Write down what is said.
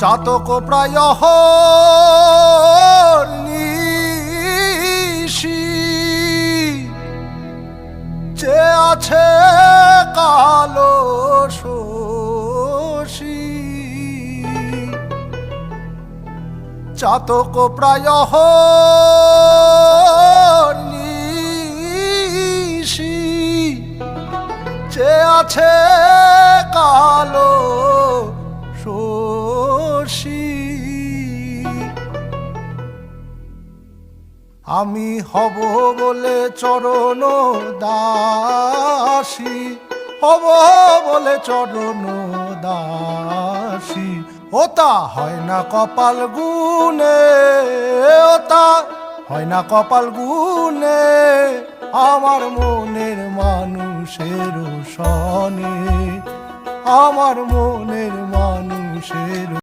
চাতক প্রায় নিশি যে আছে কালো শশী চাতক প্রায় নিশি যে আছে কালো শশী আমি হব বলে চরণ দাসী হব বলে চরণ দাসী ওতা হয় না কপাল গুনে ওতা হয় না কপাল গুনে আমার মনের মানুষের সনে আমার মনের মানুষের